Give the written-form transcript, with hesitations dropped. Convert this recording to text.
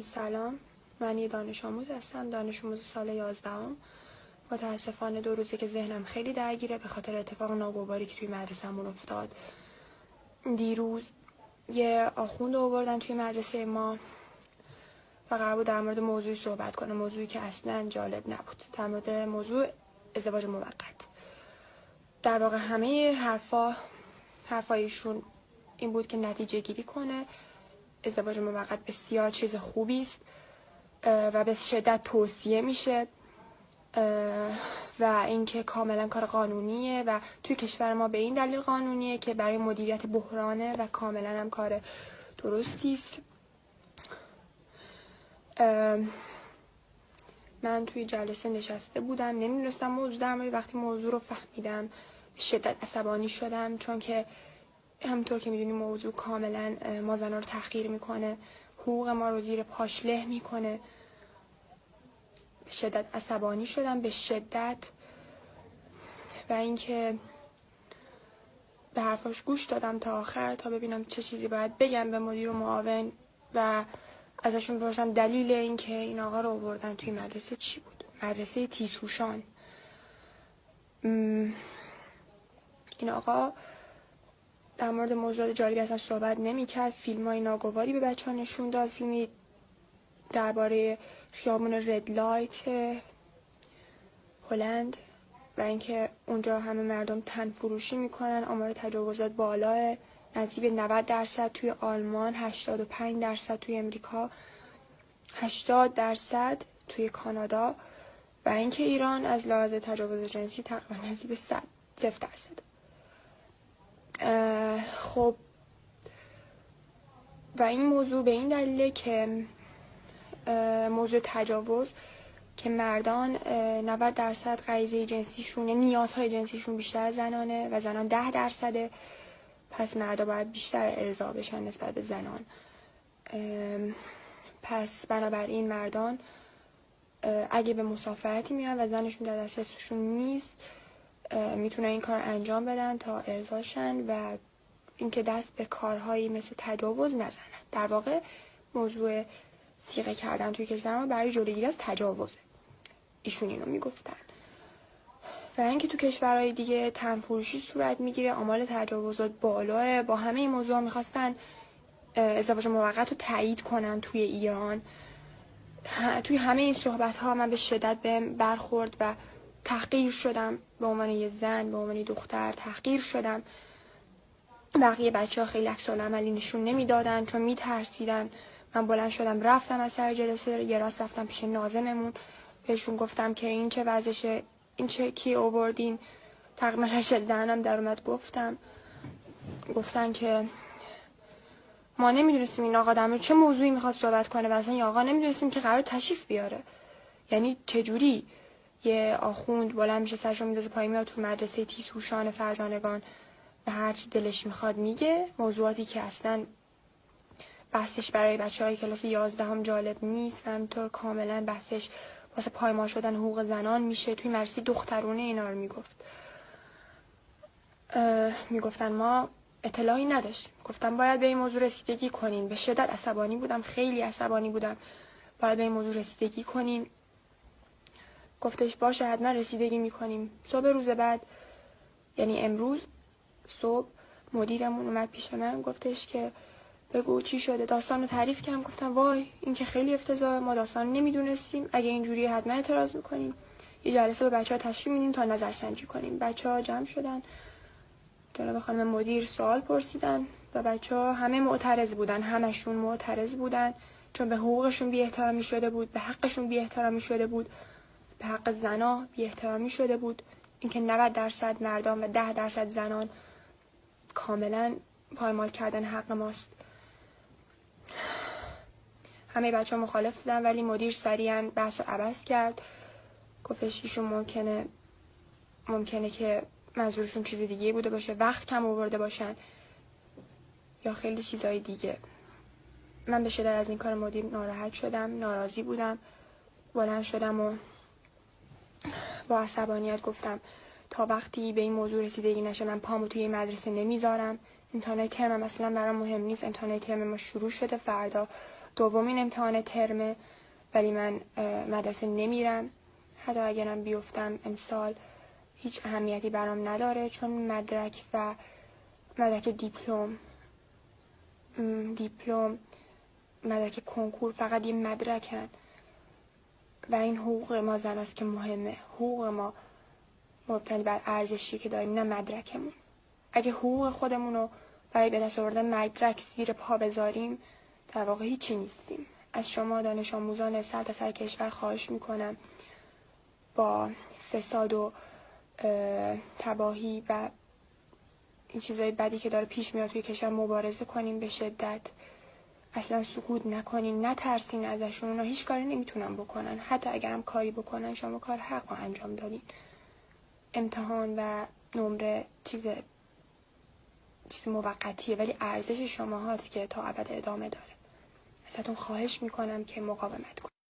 سلام، من یه دانش آموز هستم، دانش آموز سال 11ام. متاسفانه 2 روزه که ذهنم خیلی درگیره به خاطر اتفاق ناگواری که توی مدرسه‌مون افتاد. دیروز یه آخوند آوردن توی مدرسه ما و قرار بود در مورد موضوعی صحبت کنه، موضوعی که اصلا جالب نبود، در مورد موضوع ازدواج موقت. در واقع همه حرفایشون این بود که نتیجه گیری کنه. ازدواج موقت بسیار چیز خوبی است و به شدت توصیه میشه و اینکه کاملا کار قانونیه و توی کشور ما به این دلیل قانونیه که برای مدیریت بحرانه و کاملا هم کار درستی است. من توی جلسه نشسته بودم، نمیدونستم موضوع در مورد. وقتی موضوع رو فهمیدم به شدت عصبانی شدم، چون که همونطور که میدونی موضوع کاملا ما زنها رو تحقیر میکنه، حقوق ما رو زیر پاش له میکنه. به شدت عصبانی شدم، به شدت، و اینکه به حرفاش گوش دادم تا آخر تا ببینم چه چیزی باید بگم به مدیر و معاون و ازشون بپرسم دلیل اینکه این آقا رو آوردن توی مدرسه چی بود. مدرسه تیزهوشان. این آقا در مورد موضوعات جالبی اصلا صحبت نمی‌کرد. فیلم‌های ناگواری به بچه‌ها نشون داد، فیلمی درباره خیابون رد لایت هلند و اینکه اونجا همه مردم تن فروشی میکنن. آمار تجاوزات بالاه، نزدیک 90% توی آلمان، 85% توی امریکا، 80% توی کانادا، و اینکه ایران از لحاظ تجاوز جنسی تقریبا نزدیک 0%. خب و این موضوع به این دلیله که موضوع تجاوز که مردان 90% غریزه جنسیشون، نیازهای جنسیشون بیشتر از زنانه و زنان 10%. پس مردا باید بیشتر ارضا بشن نسبت به زنان. پس بنابراین مردان اگه به مسافرتی میان و زنشون در دسترسشون نیست میتونن این کار انجام بدن تا ارضاشن و اینکه دست به کارهایی مثل تجاوز نزنن. در واقع موضوع صیغه کردن توی کشور ما برای جلوگیری از تجاوزه، ایشون اینو میگفتن. و اینکه تو کشورهای دیگه تنفروشی صورت میگیره، آمار تجاوزات بالاه. با همه این موضوع میخواستن ازدواج موقت رو تایید کنن توی ایران. توی همه این صحبت ها من به شدت بهم برخورد و تحقیر شدم به عنوان یه زن، به عنوان دختر تحقیر شدم. بقیه بچه ها خیلی عکس‌العملی نشون نمیدادن چون میترسیدن. من بلند شدم رفتم از سر جلسه، یه راست رفتم پیش ناظممون، بهشون گفتم که این چه وضعشه، این چه کی آوردین. تقریبا 80 زنم در اومد. گفتن که ما نمیدونستیم این آقا در مورد چه موضوعی میخواد صحبت کنه و اصلا این آقا نمیدونستیم که قرار تشریف بیاره. یعنی چجوری یه آخوند بلند میشه سرشو میندازه پایین میاد تو مدرسه تیزهوشان فرزانگان و هرچی دلش میخواد میگه، موضوعاتی که اصلا بحثش برای بچه‌های کلاس 11 جالب نیست و همینطور کاملا بحثش واسه پایمال شدن حقوق زنان میشه. توی مدرسه دخترونه اینا رو میگفتن ما اطلاعی نداشتیم. گفتم باید به این موضوع رسیدگی کنین. به شدت عصبانی بودم، خیلی عصبانی بودم. باید به این موضوع رسیدگی کنین. گفتش باشه حتما رسیدگی میکنیم. صبح روز بعد، یعنی امروز صبح، مدیرمون اومد پیش من، گفتش که بگو چی شده. داستان رو تعریف کردم. گفتم وای این که خیلی افتضاحه، ما داستان نمیدونستیم، اگه اینجوری حتما اعتراض میکنیم. یه جلسه به بچه‌ها تشریح میدیم تا نظرسنجی کنیم. بچه‌ها جمع شدن، جناب خانم مدیر سوال پرسیدن و بچه‌ها همه معترض بودن، همشون معترض بودن، چون به حقوقشون بی احترامی شده بود، به حقشون بی احترامی شده بود، به حق زنا بی احترامی شده بود. اینکه 90% مردان و 10% زنان کاملا پایمال کردن حق ماست. همه بچه‌ها مخالف بودن ولی مدیر سریعا بحث رو عوض کرد. گفتش ایشون ممکنه که منظورشون چیز دیگه بوده باشه، وقت کم آورده باشن یا خیلی چیزای دیگه. من به شدت از این کار مدیر ناراحت شدم، ناراضی بودم. بلند شدم و با عصبانیت گفتم تا وقتی به این موضوع رسیدگی نشه من پامو توی مدرسه نمیذارم. امتحانات ترم اصلا برام مهم نیست. امتحانات ترم ما شروع شده، فردا دومین امتحان ترمه ولی من مدرسه نمیرم. حتی اگرم بیفتم امسال هیچ اهمیتی برام نداره، چون مدرک و مدرک دیپلم مدرک کنکور فقط یه مدرکن و این حقوق ما زناست که مهمه. حقوق ما مبتنی بر ارزشی که داریم، نه مدرکمون. اگه حقوق خودمون رو برای به دست آوردن مدرک زیر پا بذاریم در واقع هیچی نیستیم. از شما دانش آموزان سرتاسر کشور خواهش میکنم با فساد و تباهی و این چیزای بدی که داره پیش میاد توی کشور مبارزه کنیم به شدت. اصلا سکوت نکنین، نترسین ازشون. اونا هیچ کاری نمیتونن بکنن. حتی اگرم کاری بکنن شما کار حق رو انجام دادین. امتحان و نمره چیز موقتیه ولی ارزش شما هاست که تا ابد ادامه داره. ازتون خواهش میکنم که مقاومت کنید.